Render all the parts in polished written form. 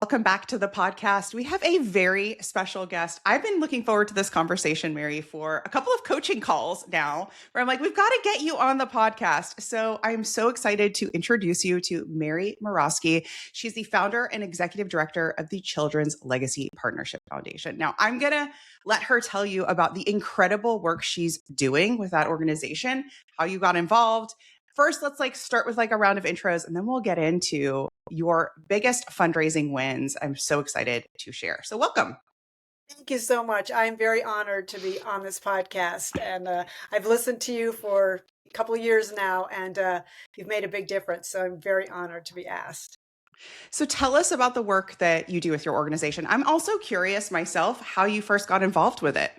Welcome back to the podcast. We have a very special guest. I've been looking forward to this conversation, Mary, for a couple of coaching calls now, where I'm like, we've got to get you on the podcast. So I'm so excited to introduce you to Mary Muroski. She's the founder and executive director of the Children's Legacy Partnership Foundation. Now, I'm going to let her tell you about the incredible work she's doing with that organization, how you got involved. First, let's start with a round of intros, and then we'll get into your biggest fundraising wins. I'm so excited to share. So welcome. Thank you so much. I'm very honored to be on this podcast, and I've listened to you for a couple of years now, and you've made a big difference. So I'm very honored to be asked. So tell us about the work that you do with your organization. I'm also curious myself how you first got involved with it.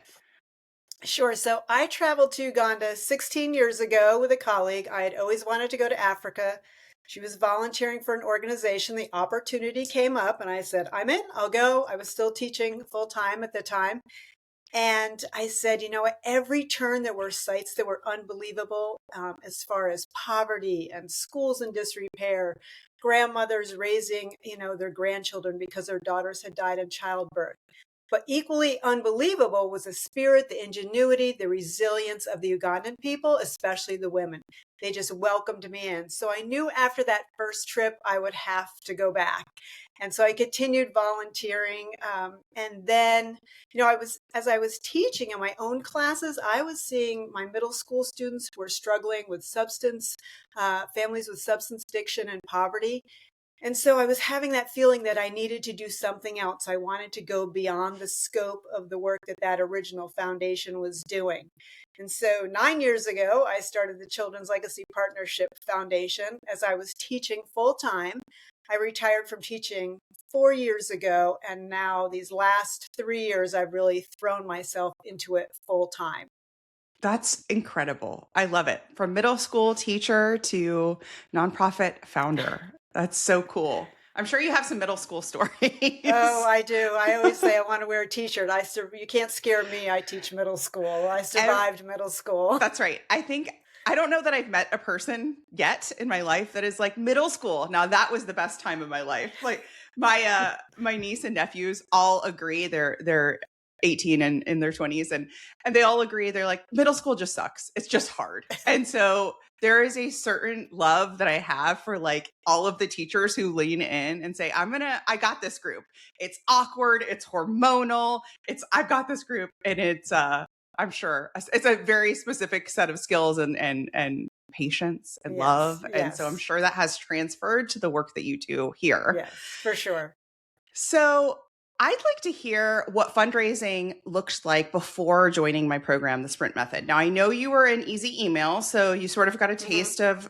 Sure. So I traveled to Uganda 16 years ago with a colleague. I had always wanted to go to Africa. She was volunteering for an organization. The opportunity came up and I said, I'm in, I'll go. I was still teaching full time at the time. And I said, you know what, every turn there were sites that were unbelievable as far as poverty and schools in disrepair, grandmothers raising, their grandchildren because their daughters had died in childbirth. But equally unbelievable was the spirit, the ingenuity, the resilience of the Ugandan people, especially the women. They just welcomed me in. So I knew after that first trip, I would have to go back. And so I continued volunteering. And then, as I was teaching in my own classes, I was seeing my middle school students who were struggling with families with substance addiction and poverty. And so I was having that feeling that I needed to do something else. I wanted to go beyond the scope of the work that original foundation was doing. And so 9 years ago, I started the Children's Legacy Partnership Foundation as I was teaching full time. I retired from teaching 4 years ago. And now these last 3 years, I've really thrown myself into it full time. That's incredible. I love it. From middle school teacher to nonprofit founder. That's so cool. I'm sure you have some middle school stories. Oh, I do. I always say I want to wear a t-shirt. You can't scare me. I teach middle school. I survived middle school. That's right. I don't know that I've met a person yet in my life that is like middle school. Now that was the best time of my life. Like my niece and nephews all agree. They're 18 and in their 20s and they all agree. They're like, middle school just sucks. It's just hard. And so there is a certain love that I have for like all of the teachers who lean in and say, I got this group. It's awkward. It's hormonal. I've got this group. And it's, I'm sure it's a very specific set of skills and patience and love. Yes. And so I'm sure that has transferred to the work that you do here. Yes, for sure. So I'd like to hear what fundraising looked like before joining my program, the Sprint Method. Now, I know you were in Easy Email, so you sort of got a taste of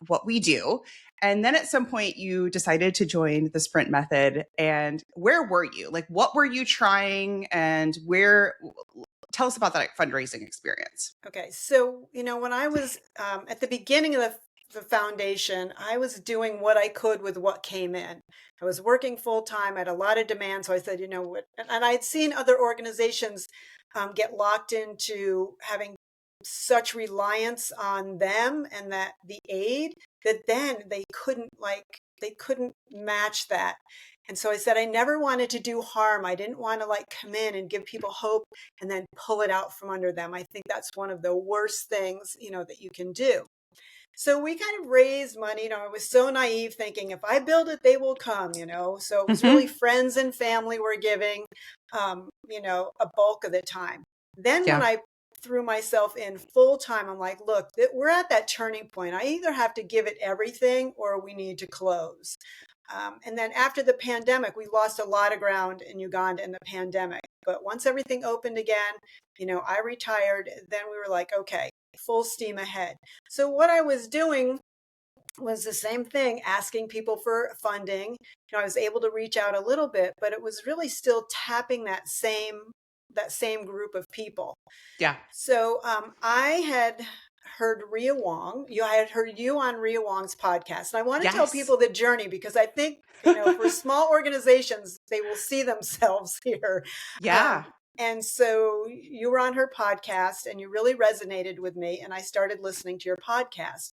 what we do. And then at some point you decided to join the Sprint Method. And where were you? Like, what were you trying and tell us about that fundraising experience. Okay. So, when I was at the beginning of the foundation, I was doing what I could with what came in. I was working full time. I had a lot of demand. So I said, what, and I had seen other organizations get locked into having such reliance on them and that the aid that then they couldn't match that. And so I said, I never wanted to do harm. I didn't want to come in and give people hope and then pull it out from under them. I think that's one of the worst things, that you can do. So we kind of raised money. I was so naive thinking if I build it, they will come, So it was really friends and family were giving, a bulk of the time. Then when I threw myself in full time, I'm like, look, we're at that turning point. I either have to give it everything or we need to close. And then after the pandemic, we lost a lot of ground in Uganda in the pandemic. But once everything opened again, I retired. Then we were like, okay, full steam ahead. So what I was doing was the same thing, asking people for funding. I was able to reach out a little bit, but it was really still tapping that same group of people. Yeah. So I had heard Ria Wong. I had heard you on Ria Wong's podcast. And I want to tell people the journey because I think, for small organizations, they will see themselves here. Yeah. And so you were on her podcast and you really resonated with me. And I started listening to your podcast.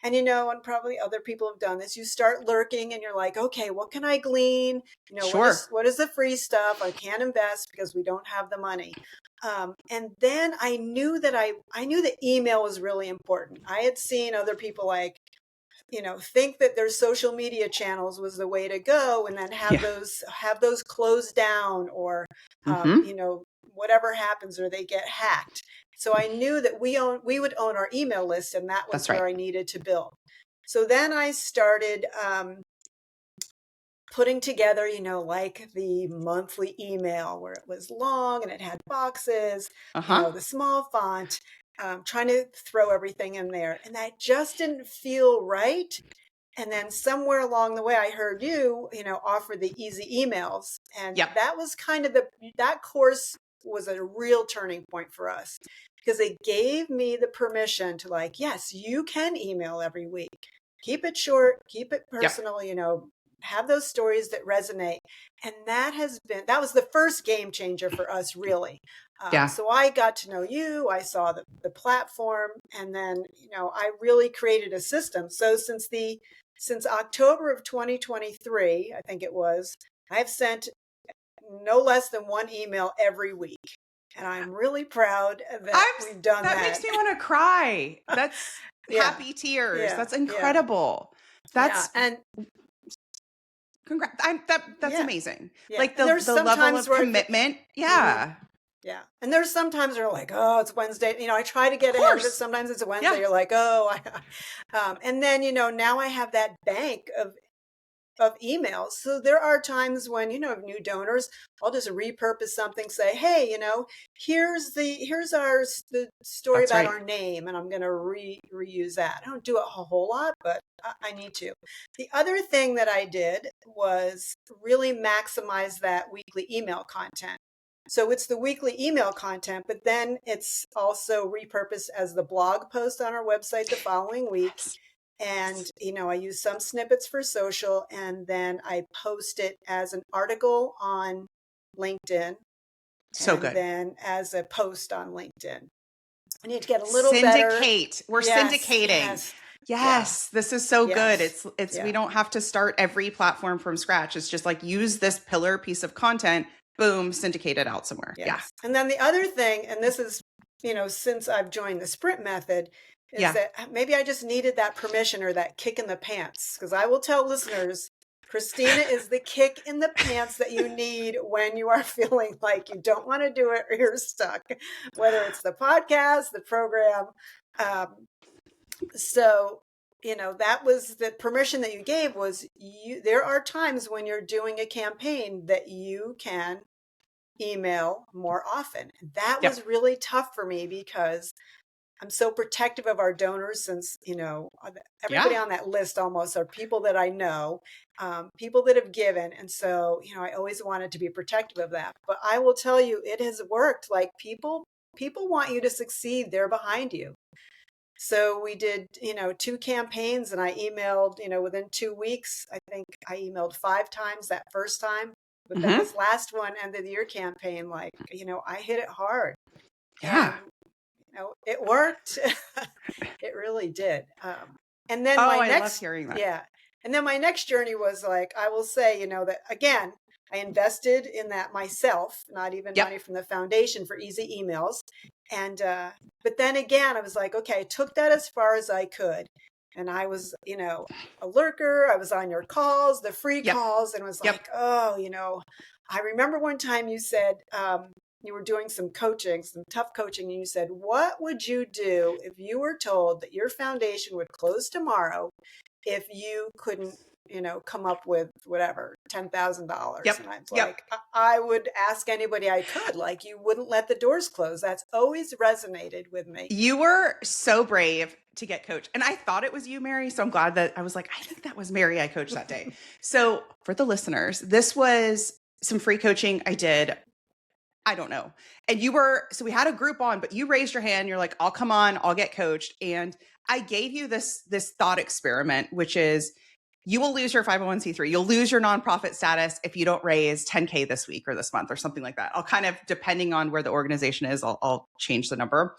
And, and probably other people have done this. You start lurking and you're like, okay, what can I glean? Sure. What is the free stuff? I can't invest because we don't have the money. And then I knew that I knew that email was really important. I had seen other people think that their social media channels was the way to go, and then have those closed down, or whatever happens, or they get hacked. So I knew that we would own our email list, and that was where I needed to build. So then I started putting together, like the monthly email where it was long and it had boxes, the small font. Trying to throw everything in there. And that just didn't feel right. And then somewhere along the way, I heard you, offer the easy emails. And that was kind of that course was a real turning point for us, because it gave me the permission to yes, you can email every week. Keep it short, keep it personal, have those stories that resonate. And that was the first game changer for us, really. So I got to know you, I saw the platform, and then, I really created a system. So since October of 2023, I think it was, I've sent no less than one email every week. And I'm really proud that we've done that. That makes me want to cry. That's happy tears. Yeah. That's incredible. And congrats. That's amazing. Yeah. Like the level of commitment. Yeah. Yeah. And there's sometimes they're like, oh, it's Wednesday. I try to get ahead of it. Sometimes it's a Wednesday. Yeah. You're like, oh, and then, now I have that bank of emails. So there are times when, new donors, I'll just repurpose something, say, hey, here's the story about our name, and I'm going to reuse that. I don't do it a whole lot, but I need to. The other thing that I did was really maximize that weekly email content. So it's the weekly email content, but then it's also repurposed as the blog post on our website the following week. And, I use some snippets for social, and then I post it as an article on LinkedIn. So good. And then as a post on LinkedIn. I need to get a little better. We're syndicating. Yes. This is so good. It's we don't have to start every platform from scratch. It's just use this pillar piece of content, boom, syndicate it out somewhere. Yes. Yeah. And then the other thing, and this is, since I've joined the sprint method, is that maybe I just needed that permission or that kick in the pants. Because I will tell listeners, Christina is the kick in the pants that you need when you are feeling like you don't want to do it or you're stuck, whether it's the podcast, the program. So, that was the permission that you gave was there are times when you're doing a campaign that you can email more often. That was really tough for me because I'm so protective of our donors, since, everybody on that list almost are people that I know, people that have given. And so, I always wanted to be protective of that. But I will tell you, it has worked. People want you to succeed. They're behind you. So we did, 2 campaigns, and I emailed, within 2 weeks. I think I emailed 5 times that first time. But then this last one, end of the year campaign, I hit it hard. Yeah. And, it worked. It really did. And then I love hearing that. Yeah. And then my next journey was I will say, that again, I invested in that myself, not even money from the foundation for easy emails. And, but then again, I was like, okay, I took that as far as I could. And I was, a lurker. I was on your calls, the free calls, and was like, oh, I remember one time you said, you were doing some coaching, some tough coaching, and you said, what would you do if you were told that your foundation would close tomorrow if you couldn't, come up with whatever, $10,000? And I was like, I would ask anybody I could, you wouldn't let the doors close. That's always resonated with me. You were so brave to get coached. And I thought it was you, Mary. So I'm glad that I was like, I think that was Mary I coached that day. So for the listeners, this was some free coaching I did. I don't know. And so we had a group on, but you raised your hand. You're like, I'll come on, I'll get coached. And I gave you this thought experiment, which is, you will lose your 501c3. You'll lose your nonprofit status if you don't raise 10K this week or this month or something like that. I'll kind of, depending on where the organization is, I'll change the number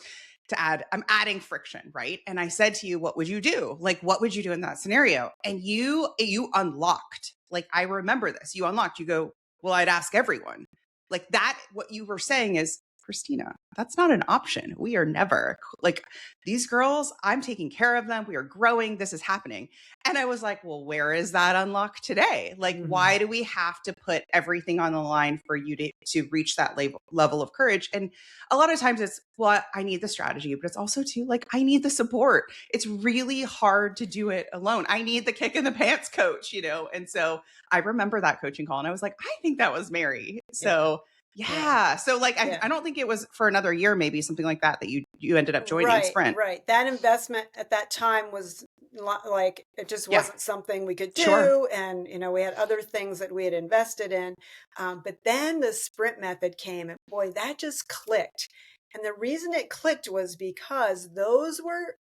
to add, I'm adding friction, right? And I said to you, what would you do? Like, what would you do in that scenario? And you unlocked, like, I remember this, you unlocked, you go, well, I'd ask everyone. Like that, what you were saying is, Christina, that's not an option. We are never like these girls, I'm taking care of them. We are growing. This is happening. And I was like, well, where is that unlock today? Like, why do we have to put everything on the line for you to reach that level of courage? And a lot of times it's, well, I need the strategy, but it's also too, like, I need the support. It's really hard to do it alone. I need the kick in the pants coach, you know? And so I remember that coaching call and I was like, I think that was Mary. So yeah. So like, I don't think it was for another year, maybe something like that you ended up joining Sprint. Right. That investment at that time was like, it just wasn't something we could do. Sure. And, you know, we had other things that we had invested in. But then the Sprint method came and boy, that just clicked. And the reason it clicked was because those were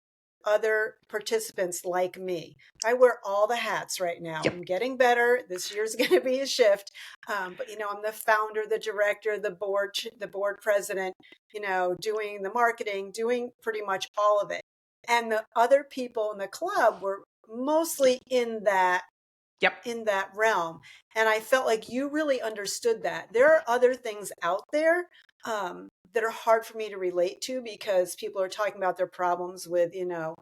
other participants like me. I wear all the hats right now. I'm getting better. This year's going to be a shift. But, you know, I'm the founder, the director, the board president, you know, doing the marketing, doing pretty much all of it. And the other people in the club were mostly in that realm. And I felt like you really understood that. There are other things out there that are hard for me to relate to because people are talking about their problems with, you know,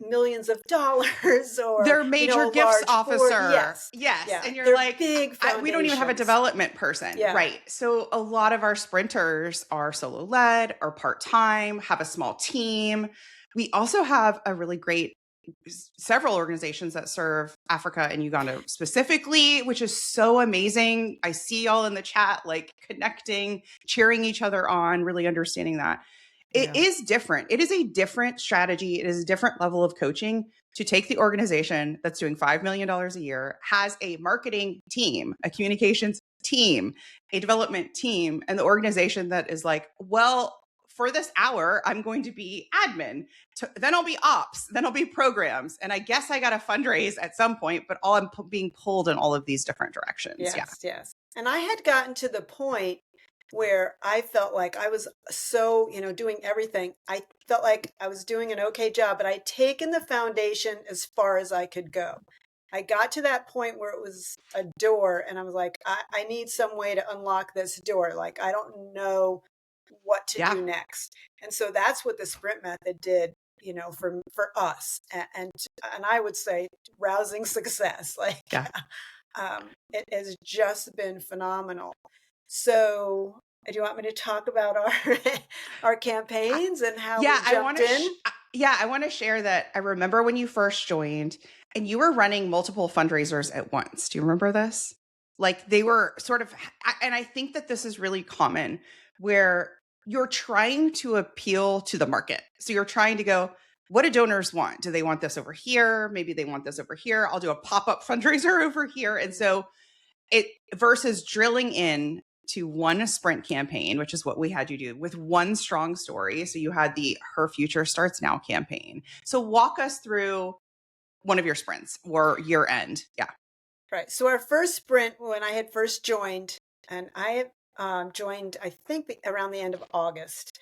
millions of dollars or their major gifts officer. Yes. And you're they're like, big we don't even have a development person. Right. So a lot of our sprinters are solo led or part-time, have a small team. We also have a really great several organizations that serve Africa and Uganda specifically, which is so amazing. I see y'all in the chat, like connecting, cheering each other on, really understanding that. It is different. It is a different strategy. It is a different level of coaching to take the organization that's doing $5 million a year, has a marketing team, a communications team, a development team, and the organization that is like, well, for this hour, I'm going to be admin. Then I'll be ops. Then I'll be programs. And I guess I got to fundraise at some point, but I'm being pulled in all of these different directions. Yes. And I had gotten to the point where I felt like I was so, you know, doing everything. I felt like I was doing an okay job, but I'd taken the foundation as far as I could go. I got to that point where it was a door and I was like, I need some way to unlock this door. Like, I don't know what to do next. And so that's what the Sprint method did, you know, for us. And I would say rousing success. Like, it has just been phenomenal. So do you want me to talk about our campaigns and how we jumped in? I want to share that I remember when you first joined and you were running multiple fundraisers at once. Do you remember this? Like they were sort of, and I think that this is really common where you're trying to appeal to the market. So you're trying to go, what do donors want? Do they want this over here? Maybe they want this over here. I'll do a pop-up fundraiser over here. And so it versus drilling in to one sprint campaign, which is what we had you do with one strong story. So you had the Her Future Starts Now campaign. So walk us through one of your sprints or year end. Yeah. Right. So our first sprint, when I had first joined, and I joined, I think around the end of August.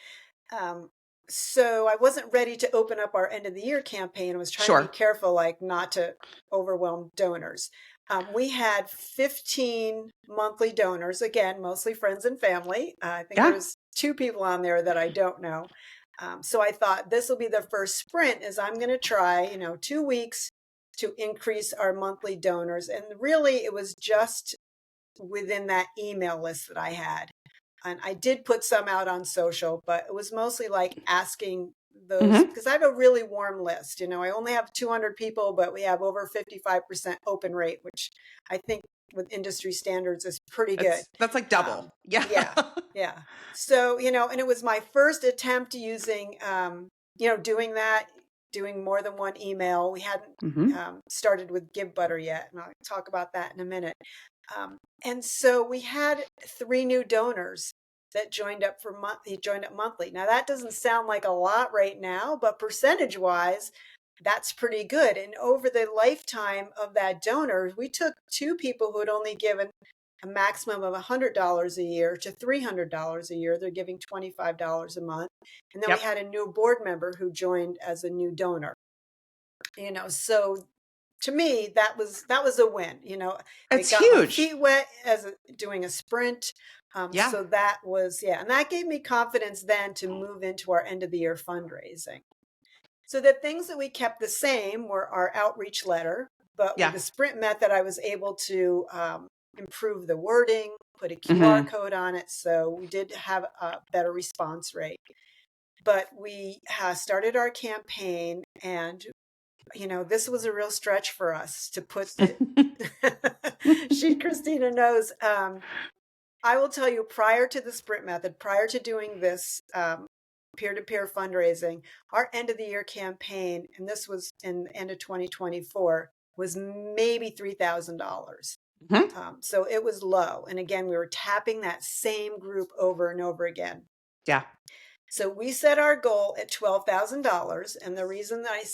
So I wasn't ready to open up our end of the year campaign. I was trying to be careful, like not to overwhelm donors. We had 15 monthly donors, again, mostly friends and family. I think there's 2 people on there that I don't know. So I thought this will be the first sprint is I'm going to try, 2 weeks to increase our monthly donors. And really it was just within that email list that I had. And I did put some out on social, but it was mostly like asking those, because I have a really warm list. I only have 200 people, but we have over 55% open rate, which I think with industry standards is pretty good. That's like double. Yeah. So, and it was my first attempt using, doing more than one email. We hadn't started with GiveButter yet, and I'll talk about that in a minute. And so we had 3 new donors that joined up monthly. Now that doesn't sound like a lot right now, but percentage wise, that's pretty good. And over the lifetime of that donor, we took two people who had only given a maximum of $100 a year to $300 a year. They're giving $25 a month. And then we Yep. had a new board member who joined as a new donor. So to me, that was a win. They It's got my huge. feet wet doing a sprint. Yeah. So that was, and that gave me confidence then to move into our end of the year fundraising. So the things that we kept the same were our outreach letter, but Yeah. with the sprint method, I was able to improve the wording, put a QR code on it. So we did have a better response rate. But we started our campaign, and this was a real stretch for us to put Christina knows. I will tell you, prior to the sprint method, prior to doing this peer-to-peer fundraising, our end of the year campaign, and this was in the end of 2024, was maybe $3,000. So it was low. And again, we were tapping that same group over and over again. Yeah. So we set our goal at $12,000. And the reason that I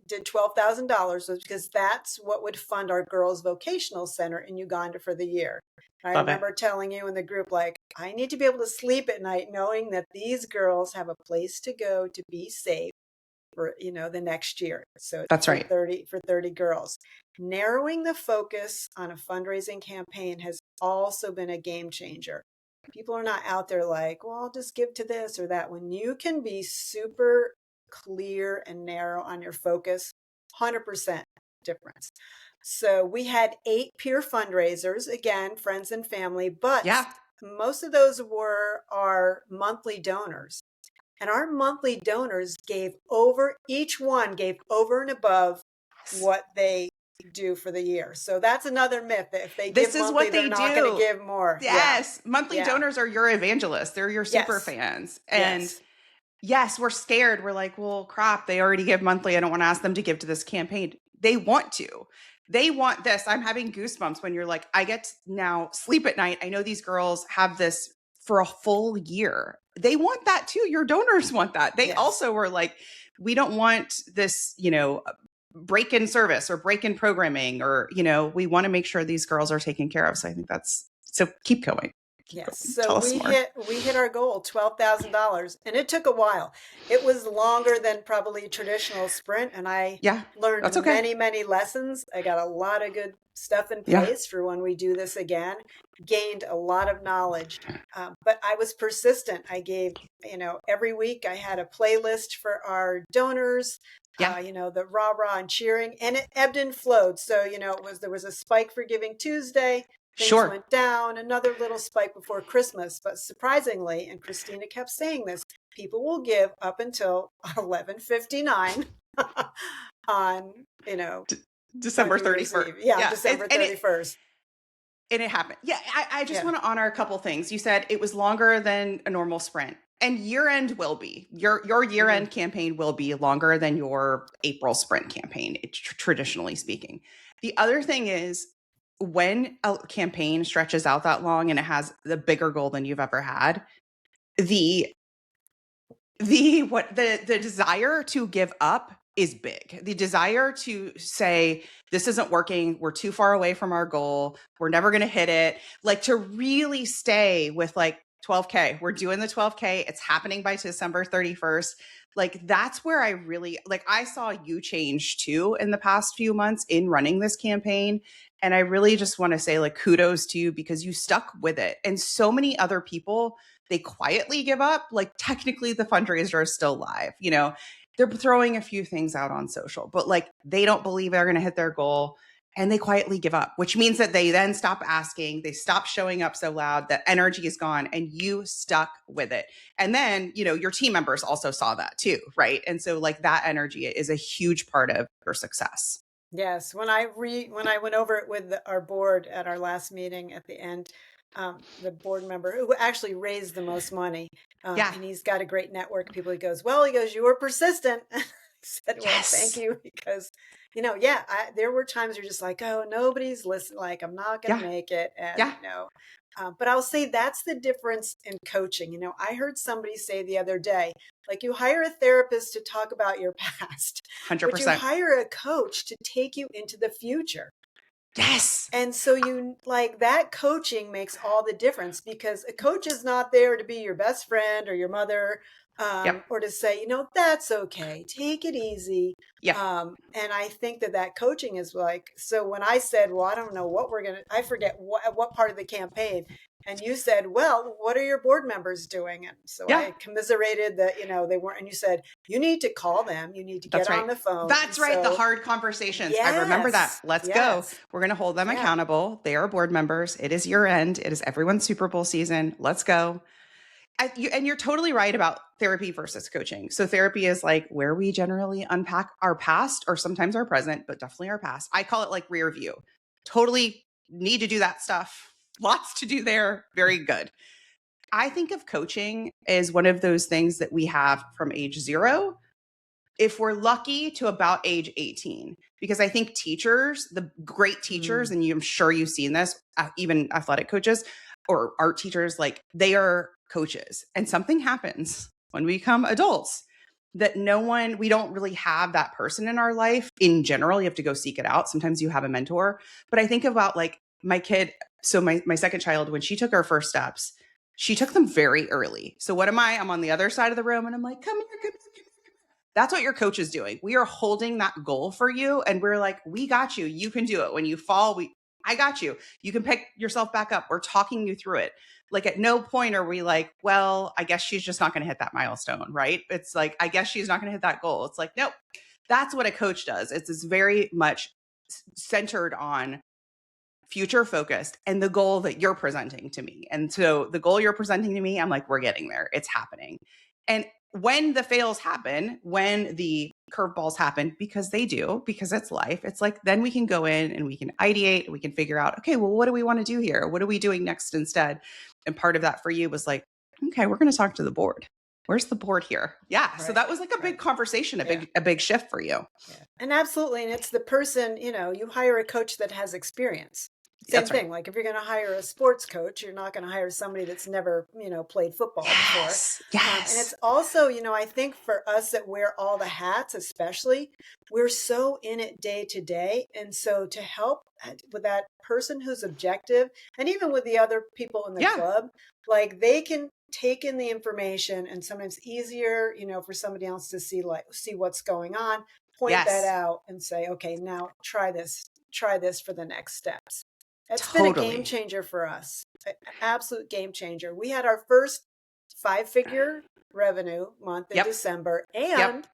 did $12,000 was because that's what would fund our girls' vocational center in Uganda for the year. I remember telling you in the group, like, I need to be able to sleep at night knowing that these girls have a place to go to be safe for, the next year. So that's right. 30 girls. Narrowing the focus on a fundraising campaign has also been a game changer. People are not out there like, well, I'll just give to this or that. When you can be super clear and narrow on your focus, 100% difference. So we had 8 peer fundraisers, again, friends and family, but most of those were our monthly donors. And our monthly donors each one gave over and above what they do for the year. So that's another myth, that if they give monthly, they're not going to give more. Yes. Monthly donors are your evangelists. They're your super fans. And yes, we're scared. We're like, well, crap, they already give monthly. I don't want to ask them to give to this campaign. They want to. They want this. I'm having goosebumps when you're like, I get to now sleep at night. I know these girls have this for a full year. They want that too. Your donors want that. They also were like, we don't want this, break in service or break in programming, or, we want to make sure these girls are taken care of. So I think so keep going. Yes. So we hit our goal, $12,000, and it took a while. It was longer than probably a traditional sprint. And I learned many, many lessons. I got a lot of good stuff in place for when we do this again, gained a lot of knowledge. But I was persistent. I gave, every week I had a playlist for our donors, the rah-rah and cheering, and it ebbed and flowed. So, there was a spike for Giving Tuesday. Things went down, another little spike before Christmas. But surprisingly, and Christina kept saying this, people will give up until 11:59 on, December 31st. December 31st. And it happened. Yeah, I just want to honor a couple things. You said it was longer than a normal sprint. And year-end will be. Your year-end campaign will be longer than your April sprint campaign, traditionally speaking. The other thing is, when a campaign stretches out that long and it has the bigger goal than you've ever had, the desire to give up is big. The desire to say, this isn't working, we're too far away from our goal, we're never going to hit it, like to really stay with like 12K, we're doing the 12K, it's happening by December 31st. Like that's where I really, I saw you change too in the past few months in running this campaign. And I really just want to say kudos to you, because you stuck with it. And so many other people, they quietly give up. Like technically the fundraiser is still live. They're throwing a few things out on social, but they don't believe they're going to hit their goal, and they quietly give up, which means that they then stop asking, they stop showing up so loud, that energy is gone, and you stuck with it. And then, your team members also saw that too, right? And so that energy is a huge part of your success. Yes. When I went over it with our board at our last meeting at the end, the board member who actually raised the most money, and he's got a great network of people, he goes, you were persistent. said, well, thank Yes. you. Because, there were times you're just like, oh, nobody's listening. Like, I'm not going to Yeah. make it. And, Yeah. but I'll say that's the difference in coaching. I heard somebody say the other day, like you hire a therapist to talk about your past, but you 100%. hire a coach to take you into the future. Yes. And so you like that coaching makes all the difference because a coach is not there to be your best friend or your mother, Yep. or to say, that's okay, take it easy. Yep. And I think that coaching is like, so when I said, well, I don't know what I forget what part of the campaign. And you said, well, what are your board members doing? And so Yeah. I commiserated that, they weren't, and you said, you need to call them, you need to get That's right. on the phone. That's And right. The so, hard conversations. I remember that. yes, Let's go. yes, We're going to hold them yeah. accountable. They are board members. It is year end. It is everyone's Super Bowl season. Let's go. And you're totally right about therapy versus coaching. So therapy is like where we generally unpack our past or sometimes our present, but definitely our past. I call it like rear view. Totally need to do that stuff. Lots to do there. Very good. I think of coaching as one of those things that we have from age 0, if we're lucky, to about age 18. Because I think teachers, the great teachers, and I'm sure you've seen this, even athletic coaches or art teachers, like they are coaches. And something happens when we become adults that we don't really have that person in our life. In general, you have to go seek it out. Sometimes you have a mentor. But I think about like my kid. So my second child, when she took her first steps, she took them very early. So what am I? I'm on the other side of the room and I'm like, come here, come here. That's what your coach is doing. We are holding that goal for you. And we're like, we got you. You can do it. When you fall, I got you. You can pick yourself back up. We're talking you through it. Like at no point are we like, well, I guess she's just not going to hit that milestone, right? It's like, I guess she's not going to hit that goal. It's like, nope. That's what a coach does. It's very much centered on future focused and the goal that you're presenting to me. And so the goal you're presenting to me, I'm like, we're getting there. It's happening. And when the fails happen, when the curveballs happen, because they do, because it's life, it's like, then we can go in and we can ideate and we can figure out, okay, well, what do we want to do here? What are we doing next instead? And part of that for you was like, okay, we're going to talk to the board. Where's the board here? Yeah. Right. So that was like a big conversation, a big shift for you. Yeah. And absolutely. And it's the person, you hire a coach that has experience. Same thing. Like if you're going to hire a sports coach, you're not going to hire somebody that's never, played football before. Yes. And it's also, I think for us that wear all the hats, especially, we're so in it day to day. And so to help with that person who's objective, and even with the other people in the club, like they can take in the information, and sometimes easier, for somebody else to see what's going on, point that out and say, okay, now try this for the next steps. It's been a game changer for us. An absolute game changer. We had our first 5-figure revenue month in December, and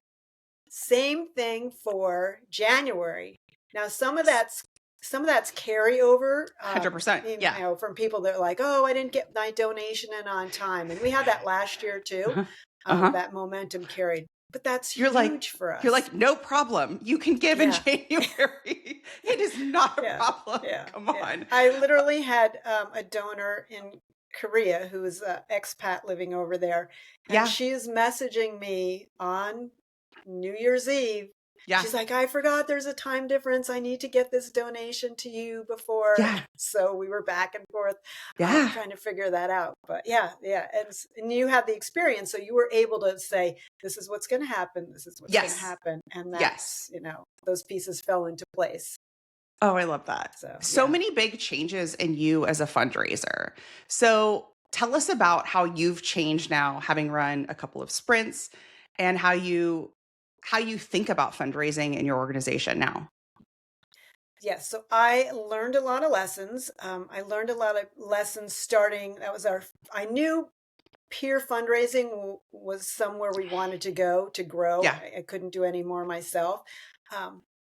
same thing for January. Now, some of that's carryover, 100%. From people that are like, oh, I didn't get my donation in on time, and we had that last year too. That momentum carried. But that's huge for us. You're like, no problem. You can give in January. It is not a problem. Come on. I literally had a donor in Korea who is an expat living over there. And she's messaging me on New Year's Eve. Yeah. She's like, I forgot there's a time difference. I need to get this donation to you before. Yeah. So we were back and forth trying to figure that out. But yeah. And you had the experience. So you were able to say, this is what's going to happen. This is what's going to happen. And that's, those pieces fell into place. Oh, I love that. So many big changes in you as a fundraiser. So tell us about how you've changed now, having run a couple of sprints, and how you think about fundraising in your organization now. Yes. So I learned a lot of lessons. I learned a lot of lessons starting. I knew peer fundraising was somewhere we wanted to go to grow. Yeah. I couldn't do any more myself.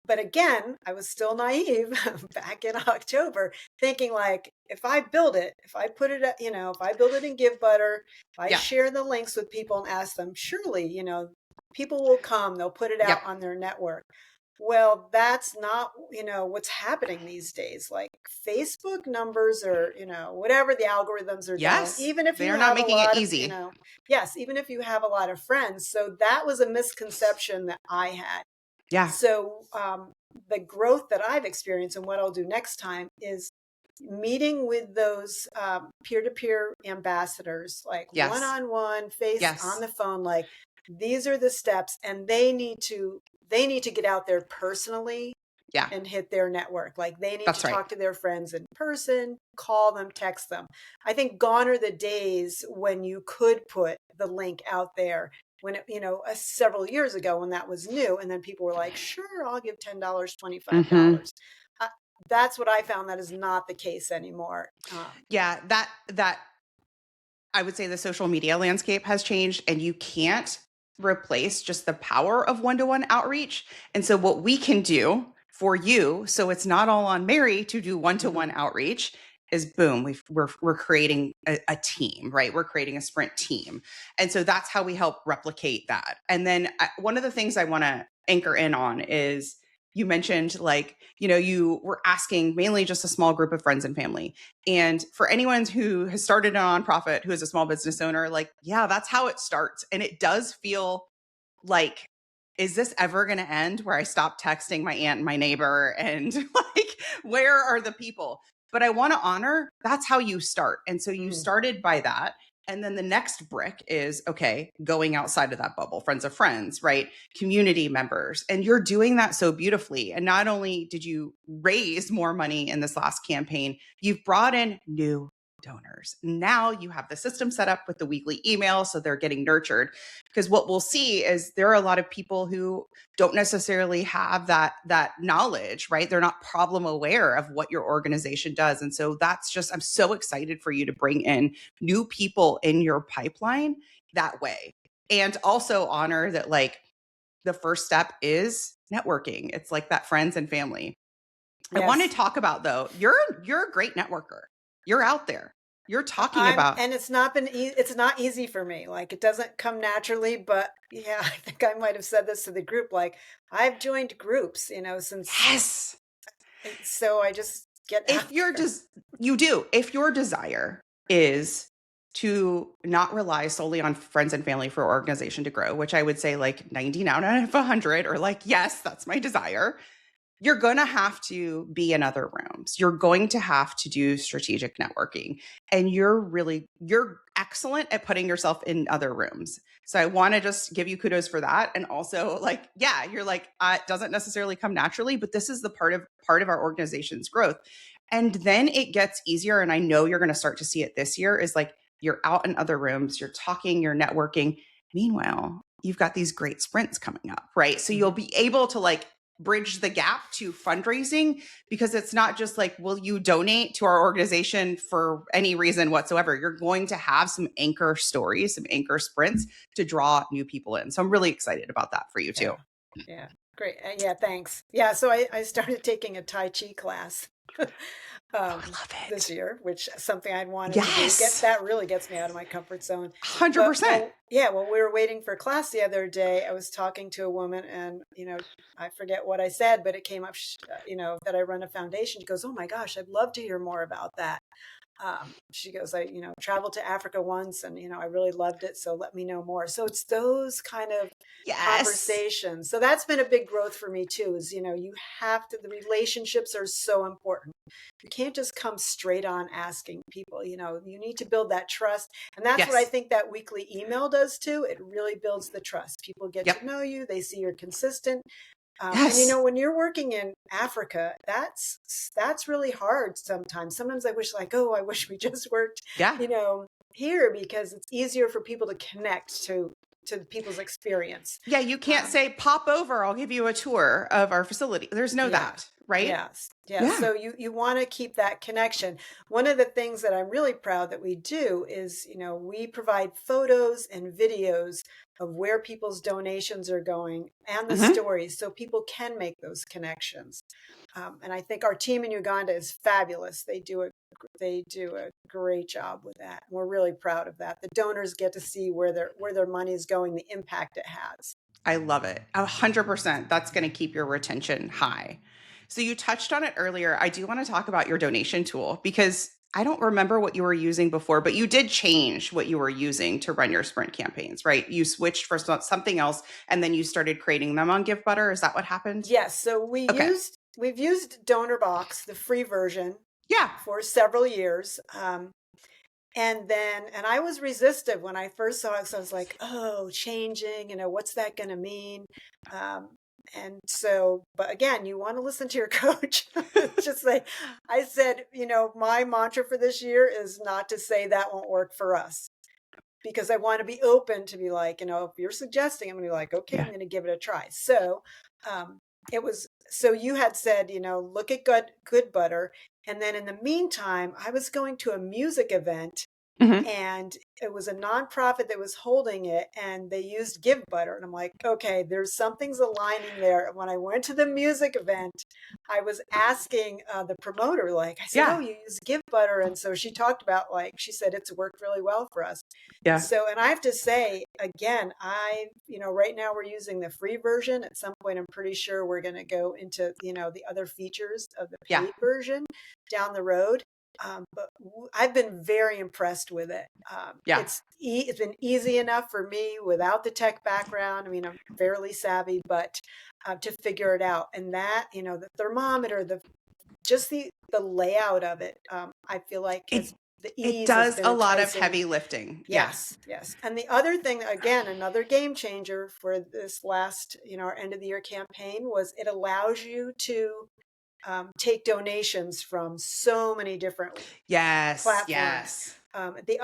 But again, I was still naive back in October, thinking like, if I build it, if I put it, if I build it in GiveButter, if I share the links with people and ask them, surely, people will come, they'll put it out on their network. Well, that's not, what's happening these days. Like Facebook numbers are, whatever the algorithms are doing, Yes, even if they you are not have a making it lot of, easy. yes, even if you have a lot of friends. So that was a misconception that I had. Yeah. So the growth that I've experienced and what I'll do next time is meeting with those peer-to-peer ambassadors, like Yes. one-on-one, face on Yes. the phone, like these are the steps, and they need to get out there personally Yeah. and hit their network. Like they need to That's right. talk to their friends in person, call them, text them. I think gone are the days when you could put the link out there when it, several years ago when that was new. And then people were like, sure, I'll give $10, Mm-hmm. $25. Uh, that's what I found. That is not the case anymore. Yeah. That I would say the social media landscape has changed, and you can't replace just the power of one-to-one outreach. And so what we can do for you, so it's not all on Mary to do one-to-one outreach, is boom, we're creating a team, right? We're creating a sprint team. And so that's how we help replicate that. And then one of the things I want to anchor in on is you mentioned, like, you were asking mainly just a small group of friends and family. And for anyone who has started a nonprofit, who is a small business owner, like, yeah, that's how it starts. And it does feel like, is this ever going to end where I stop texting my aunt and my neighbor? And like, where are the people? But I want to honor that's how you start. And so you started by that. And then the next brick is, okay, going outside of that bubble, friends of friends, right? Community members. And you're doing that so beautifully. And not only did you raise more money in this last campaign, you've brought in new donors. Now you have the system set up with the weekly email, so they're getting nurtured. Because what we'll see is there are a lot of people who don't necessarily have that knowledge, right? They're not problem aware of what your organization does. And so that's just, I'm so excited for you to bring in new people in your pipeline that way. And also honor that, like, the first step is networking. It's like that friends and family. Yes. I want to talk about, though, you're a great networker. You're out there. You're talking about, and it's not easy for me. Like it doesn't come naturally, but yeah, I think I might have said this to the group. Like I've joined groups, since, yes. so I just get If out you're there. just, you do, if your desire is to not rely solely on friends and family for organization to grow, which I would say like 99 out of 100, or like, yes, that's my desire, you're going to have to be in other rooms. You're going to have to do strategic networking, and you're excellent at putting yourself in other rooms. So I want to just give you kudos for that. And also, like, yeah, you're like, it doesn't necessarily come naturally, but this is the part of our organization's growth. And then it gets easier. And I know you're going to start to see it this year, is like, you're out in other rooms, you're talking, you're networking. Meanwhile, you've got these great sprints coming up, right? So you'll be able to like bridge the gap to fundraising, because it's not just like, will you donate to our organization for any reason whatsoever? You're going to have some anchor stories, some anchor sprints to draw new people in. So I'm really excited about that for you too. Yeah. Great. Yeah. Thanks. Yeah. So I started taking a Tai Chi class. I love This it. year, which is something I'd wanted to do. Yes. That really gets me out of my comfort zone. But 100%. while we were waiting for class the other day, I was talking to a woman, and I forget what I said, but it came up, that I run a foundation. She goes, "Oh my gosh, I'd love to hear more about that." She goes, "I traveled to Africa once, and I really loved it. So let me know more." So it's those kind of Yes. conversations. So that's been a big growth for me too. Is you have to, the relationships are so important. You can't just come straight on asking people. You need to build that trust, and that's what I Yes. think that weekly email does too. It really builds the trust. People get Yep. to know you. They see you're consistent. Yes. And when you're working in Africa, that's really hard sometimes. Sometimes I wish, like, oh, I wish we just worked, Yeah. Here, because it's easier for people to connect to people's experience. Yeah. You can't say, pop over, I'll give you a tour of our facility. There's no that, right? Yes. Yeah. Yeah. So you want to keep that connection. One of the things that I'm really proud that we do is, we provide photos and videos of where people's donations are going and the stories, so people can make those connections. And I think our team in Uganda is fabulous. They do a great job with that. We're really proud of that. The donors get to see where their money is going, the impact it has. I love it. 100%. That's going to keep your retention high. So you touched on it earlier. I do want to talk about your donation tool because I don't remember what you were using before, but you did change what you were using to run your sprint campaigns, right? You switched for something else and then you started creating them on GiveButter. Is that what happened? Yes. So Okay. we've used DonorBox, the free version, Yeah. for several years. And I was resistant when I first saw it. So I was like, oh, changing, what's that going to mean? And so, but again, you want to listen to your coach. Just like I said, my mantra for this year is not to say that won't work for us, because I want to be open to be like, if you're suggesting, I'm going to be like, okay, I'm Yeah. going to give it a try. So so you had said, look at good butter. And then in the meantime, I was going to a music event, Mhm. and it was a nonprofit that was holding it, and they used GiveButter. And I'm like, okay, there's something's aligning there. When I went to the music event, I was asking the promoter, like, I said, Yeah. oh, you use GiveButter. And so she talked about, like, she said, it's worked really well for us. Yeah. So, and I have to say, again, right now we're using the free version. At some point, I'm pretty sure we're going to go into, the other features of the Yeah. paid version down the road. But I've been very impressed with it. Yeah. It's been easy enough for me without the tech background. I mean, I'm fairly savvy, but to figure it out, and that, the thermometer, just the layout of it, I feel like It the it ease has does been a lot of enticing. heavy lifting. Yes, yes. And the other thing, again, another game changer for this last, our end of the year campaign, was it allows you to take donations from so many different Yes. platforms. Yes. The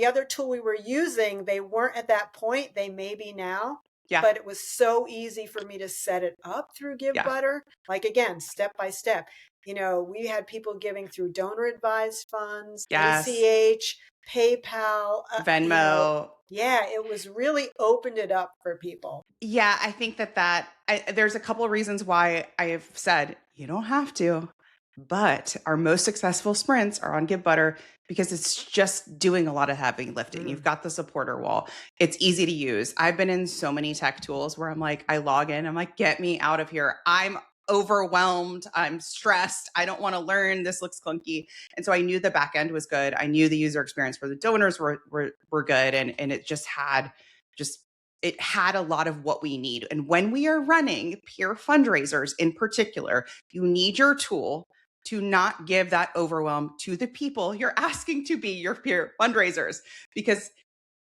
other tool we were using, they weren't at that point. They may be now. Yeah. But it was so easy for me to set it up through GiveButter. Like, again, step by step. We had people giving through donor advised funds, Yes. ACH, PayPal, Venmo. Yeah, it was really opened it up for people. Yeah, I think there's a couple of reasons why I've said you don't have to, but our most successful sprints are on GiveButter because it's just doing a lot of heavy lifting. You've got the supporter wall. It's easy to use. I've been in so many tech tools where I'm like, I log in, I'm like, get me out of here. I'm overwhelmed. I'm stressed. I don't want to learn. This looks clunky. And so I knew the back end was good. I knew the user experience for the donors were good. And it just had it had a lot of what we need. And when we are running peer fundraisers in particular, you need your tool to not give that overwhelm to the people you're asking to be your peer fundraisers, because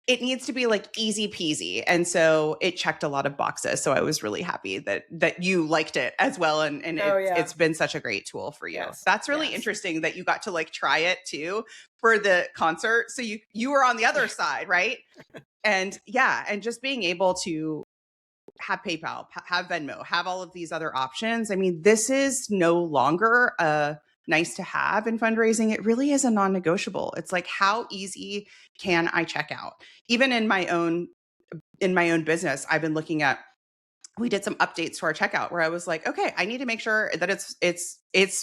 it needs to be like easy peasy. And so it checked a lot of boxes. So I was really happy that you liked it as well. And it's been such a great tool for you. Yes. That's really interesting that you got to like try it too for the concert. So you were on the other side, right? And yeah, and just being able to have PayPal, have Venmo, have all of these other options. I mean, this is no longer a nice to have in fundraising. It really is a non-negotiable. It's like, how easy can I check out? Even in my own business, I've been looking at, we did some updates to our checkout where I was like, okay, I need to make sure that it's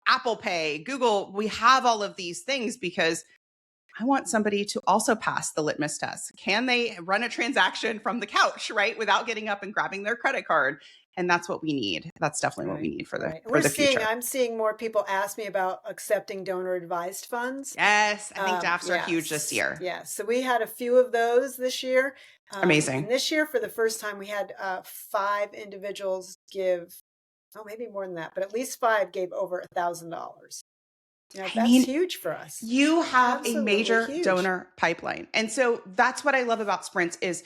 Apple Pay, Google, we have all of these things because I want somebody to also pass the litmus test. Can they run a transaction from the couch, right, without getting up and grabbing their credit card? And that's what we need. That's definitely what we need for the future. I'm seeing more people ask me about accepting donor advised funds. Yes, I think DAFs are huge this year. Yeah, so we had a few of those this year. Amazing. And this year, for the first time, we had 5 individuals give, maybe more than that, but at least 5 gave over $1,000. That's huge for us. You have a major donor pipeline. And so that's what I love about sprints is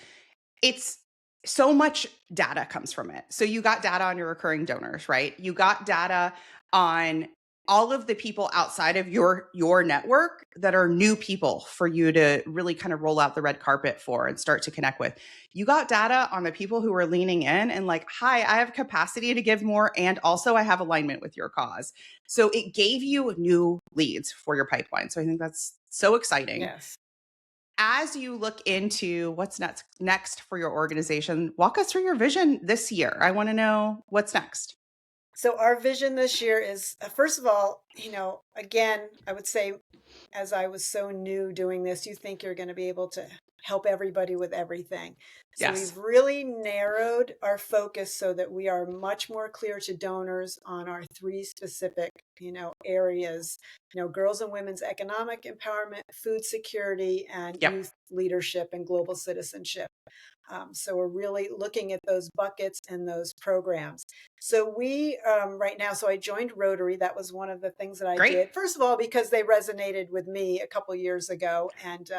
it's so much data comes from it. So you got data on your recurring donors, right? You got data on all of the people outside of your network that are new people for you to really kind of roll out the red carpet for and start to connect with. You got data on the people who are leaning in and like, hi, I have capacity to give more. And also I have alignment with your cause. So it gave you new leads for your pipeline. So I think that's so exciting. Yes. As you look into what's next for your organization, walk us through your vision this year. I want to know what's next. So our vision this year is, first of all, again, I would say, as I was so new doing this, you think you're going to be able to help everybody with everything. So Yes. we've really narrowed our focus so that we are much more clear to donors on our three specific, areas, girls and women's economic empowerment, food security, and Yep. youth leadership and global citizenship. So we're really looking at those buckets and those programs. So we right now, so I joined Rotary. That was one of the things that I Great. did. First of all, because they resonated with me a couple years ago, and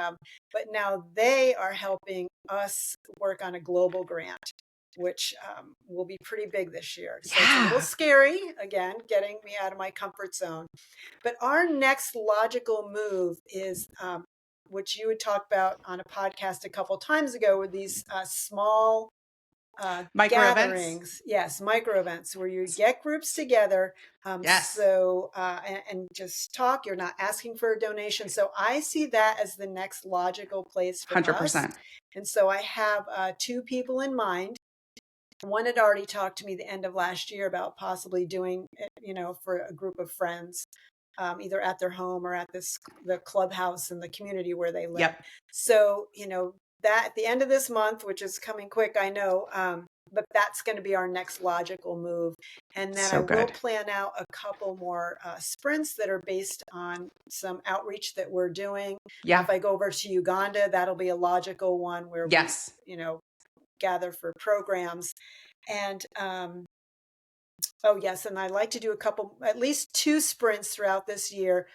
but now they are helping us work on a global grant, which will be pretty big this year. So it's a little scary, again, getting me out of my comfort zone. But our next logical move is which you had talked about on a podcast a couple times ago, with these small Micro events. gatherings. Yes, micro events where you get groups together. Yes. And just talk. You're not asking for a donation. So I see that as the next logical place for us. 100%. And so I have two people in mind. One had already talked to me the end of last year about possibly doing it, for a group of friends, either at their home or at the clubhouse in the community where they live. Yep. So, that at the end of this month, which is coming quick, I know, but that's going to be our next logical move. And then So I will good. plan out a couple more sprints that are based on some outreach that we're doing. Yeah. If I go over to Uganda, that'll be a logical one where Yes. we, gather for programs. And yes, and I like to do at least 2 sprints throughout this year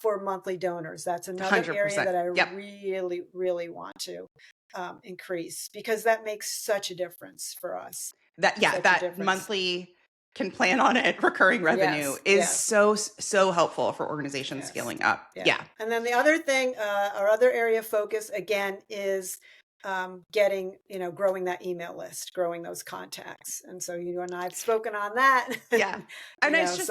for monthly donors. That's another 100%. area that I Yep. really, really want to increase, because that makes such a difference for us. That monthly can plan on it. Recurring revenue is so helpful for organizations scaling up. Yeah. And then the other thing, our other area of focus again is getting, growing that email list, growing those contacts. And so you and I have spoken on that. Yeah. And it's just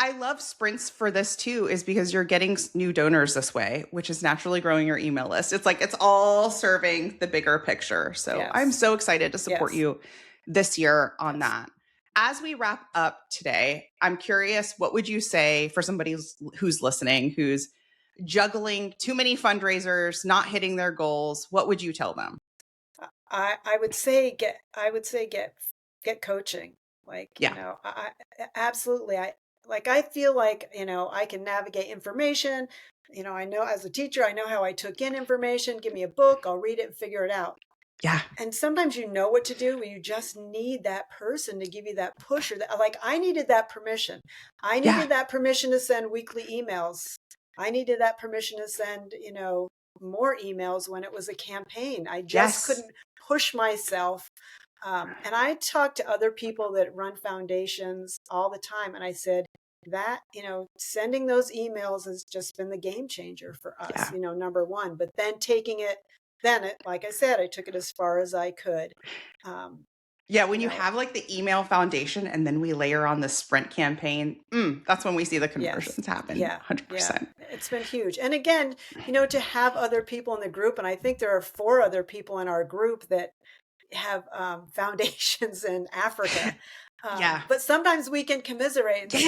I love sprints for this too, is because you're getting new donors this way, which is naturally growing your email list. It's it's all serving the bigger picture. So I'm so excited to support you this year on that. As we wrap up today, I'm curious, what would you say for somebody who's listening, who's juggling too many fundraisers, not hitting their goals? What would you tell them? I would say get coaching. Absolutely. I feel like, I can navigate information. I know as a teacher, I know how I took in information. Give me a book, I'll read it and figure it out. Yeah. And sometimes you know what to do, but you just need that person to give you that push, or that, I needed that permission. I needed that permission to send weekly emails. I needed that permission to send, more emails when it was a campaign. I just couldn't push myself. And I talk to other people that run foundations all the time. And I said that, sending those emails has just been the game changer for us, number one. But then like I said, I took it as far as I could. When you have the email foundation and then we layer on the sprint campaign, that's when we see the conversions happen. 100%. Yeah. It's been huge. And again, to have other people in the group, and I think there are 4 other people in our group that have foundations in Africa. But sometimes we can commiserate and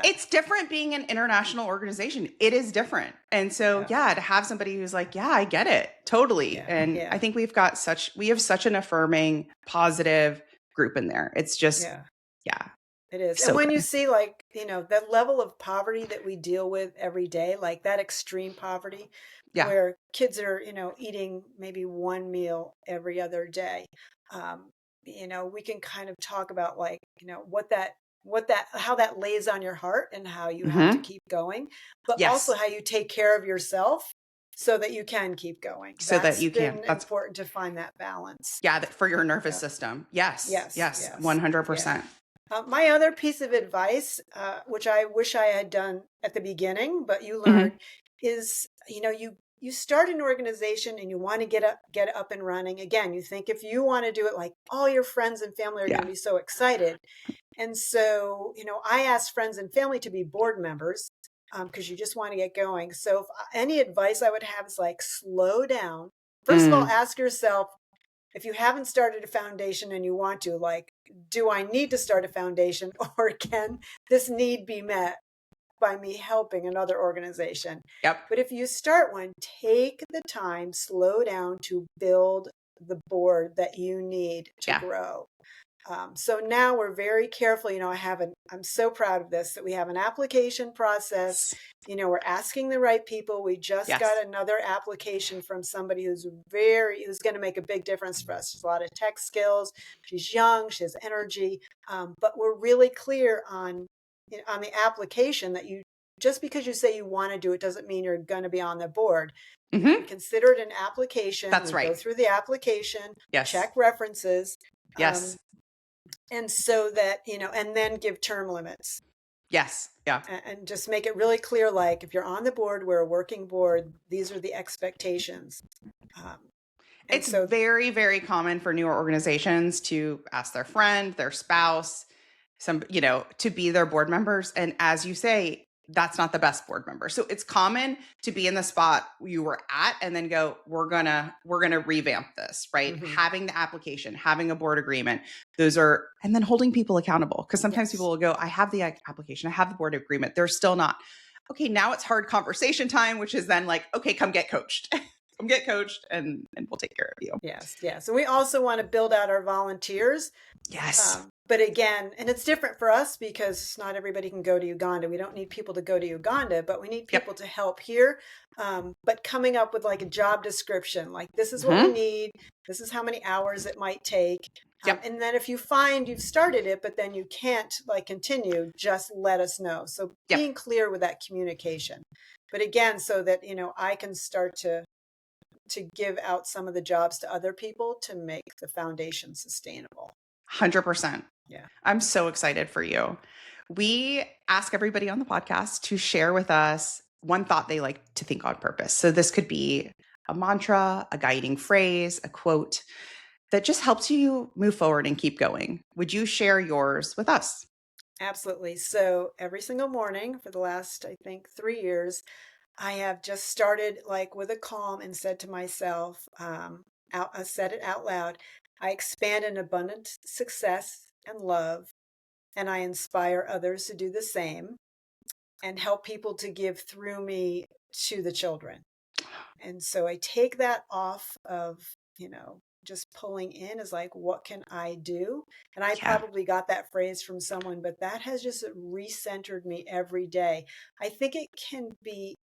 it's different being an international organization. It is different. And so, to have somebody who's I get it totally. And I think we have such an affirming, positive group in there. It's just, it is. So and when good. you see that level of poverty that we deal with every day, like that extreme poverty, where kids are, eating maybe 1 meal every other day, we can kind of talk about how that lays on your heart and how you have to keep going, but also how you take care of yourself so that you can keep going. That's important to find that balance. For your nervous system. Yes. 100%. My other piece of advice, which I wish I had done at the beginning, but you learn, is, you start an organization and you want to get up and running. Again, you think if you want to do it, all your friends and family are going to be so excited. And so, I asked friends and family to be board members because you just want to get going. So any advice I would have is slow down. First of all, ask yourself, if you haven't started a foundation and you want to, do I need to start a foundation, or can this need be met by me helping another organization? Yep. But if you start one, take the time, slow down to build the board that you need to grow. So now we're very careful. I'm so proud of this, that we have an application process. We're asking the right people. We just got another application from somebody who's going to make a big difference for us. There's a lot of tech skills. She's young, she has energy. But we're really clear on the application that just because you say you want to do it doesn't mean you're going to be on the board. Mm-hmm. We consider it an application. That's right. Go through the application, yes. check references. Yes. And so that, and then give term limits. Yes. Yeah. And just make it really clear, like, if you're on the board, we're a working board, these are the expectations. It's very, very common for newer organizations to ask their friend, their spouse, to be their board members. And as you say, that's not the best board member. So it's common to be in the spot you were at and then go, we're gonna revamp this, right? Mm-hmm. Having the application, having a board agreement, and then holding people accountable. Because sometimes people will go, I have the application, I have the board agreement. They're still not. Okay, now it's hard conversation time, which is then like, okay, come get coached. Come get coached and we'll take care of you. Yes. Yes. And we also want to build out our volunteers. Yes. But again, and it's different for us because not everybody can go to Uganda. We don't need people to go to Uganda, but we need people to help here. But coming up with like a job description, like this is what we need. This is how many hours it might take. And then if you find you've started it, but then you can't continue, just let us know. So being clear with that communication. But again, so that, I can start to give out some of the jobs to other people to make the foundation sustainable. 100%. Yeah. I'm so excited for you. We ask everybody on the podcast to share with us one thought they like to think on purpose. So this could be a mantra, a guiding phrase, a quote that just helps you move forward and keep going. Would you share yours with us? Absolutely. So every single morning for the last, I think, 3 years, I have just started with a calm and said to myself, I said it out loud, I expand in abundant success and love, and I inspire others to do the same and help people to give through me to the children. And so I take that off of, just pulling in is like, what can I do? And I probably got that phrase from someone, but that has just recentered me every day. I think it can be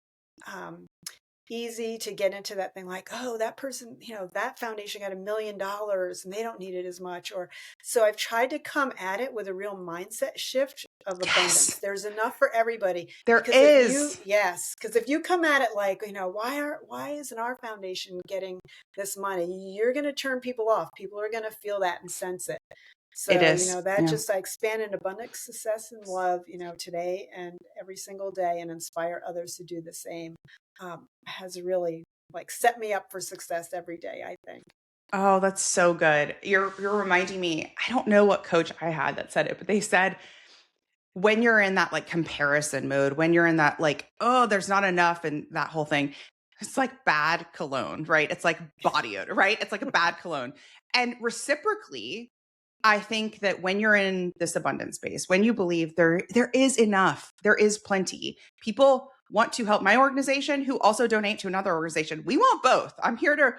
easy to get into that thing like, oh, that person, that foundation got $1 million and they don't need it as much. So I've tried to come at it with a real mindset shift of abundance. There's enough for everybody. There is. Because if you come at it like, why isn't our foundation getting this money? You're going to turn people off. People are going to feel that and sense it. So, it is. Just I expand in abundant success and love, today and every single day, and inspire others to do the same, has really set me up for success every day, I think. Oh, that's so good. You're reminding me, I don't know what coach I had that said it, but they said, when you're in that comparison mode, when you're in that oh, there's not enough and that whole thing, it's like bad cologne, right? It's like body odor, right? It's like a bad cologne. And reciprocally, I think that when you're in this abundance space, when you believe there is enough, there is plenty, people want to help my organization who also donate to another organization. We want both. I'm here to,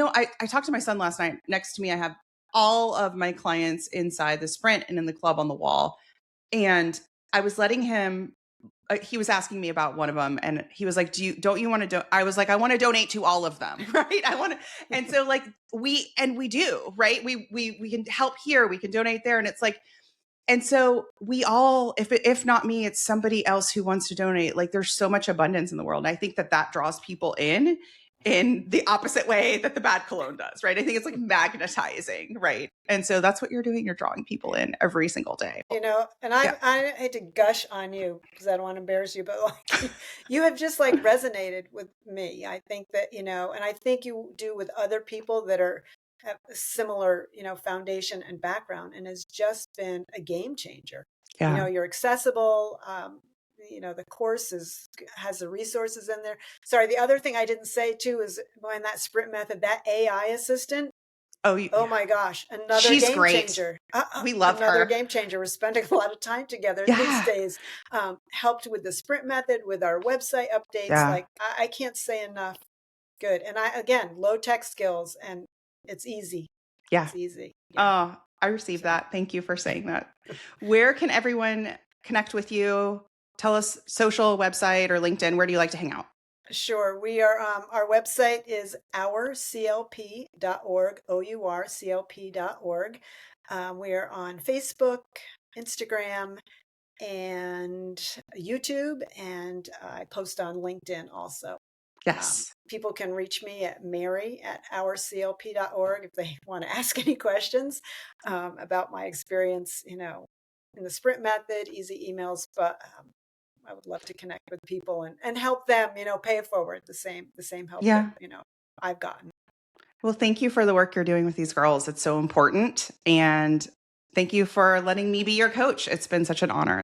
I talked to my son last night. Next to me, I have all of my clients inside the sprint and in the club on the wall. And I was letting him, he was asking me about one of them. And he was like, don't you want to I was like, I want to donate to all of them. Right. I want to. And so we do, right. We can help here. We can donate there. And it's like, and so we all, if not me, it's somebody else who wants to donate. There's so much abundance in the world. And I think that draws people in the opposite way that the bad cologne does, right? I think it's magnetizing, right? And so that's what you're doing. You're drawing people in every single day. And I hate to gush on you because I don't want to embarrass you, but you have just resonated with me. I think that, and I think you do with other people that have a similar, foundation and background, and has just been a game changer. Yeah. You're accessible. The course has the resources in there. Sorry, the other thing I didn't say too is when that sprint method, that AI assistant, Oh, Oh my gosh, another she's game great. changer. We love Another her. game changer. We're spending a lot of time together these Yeah. days. Helped with the sprint method, with our website updates. Yeah. Like I can't say enough good. And again, low tech skills, and it's easy. Yeah. It's easy. Yeah. Oh, I received that. Thank you for saying that. Where can everyone connect with you? Tell us social, website, or LinkedIn. Where do you like to hang out? Sure. We are, our website is ourclp.org, OURCLP.org. We are on Facebook, Instagram, and YouTube, and I post on LinkedIn also. Yes. People can reach me at mary@ourclp.org if they want to ask any questions about my experience, in the sprint method, easy emails, but I would love to connect with people and help them, pay it forward the same help that, Yeah. I've gotten. Well, thank you for the work you're doing with these girls. It's so important. And thank you for letting me be your coach. It's been such an honor.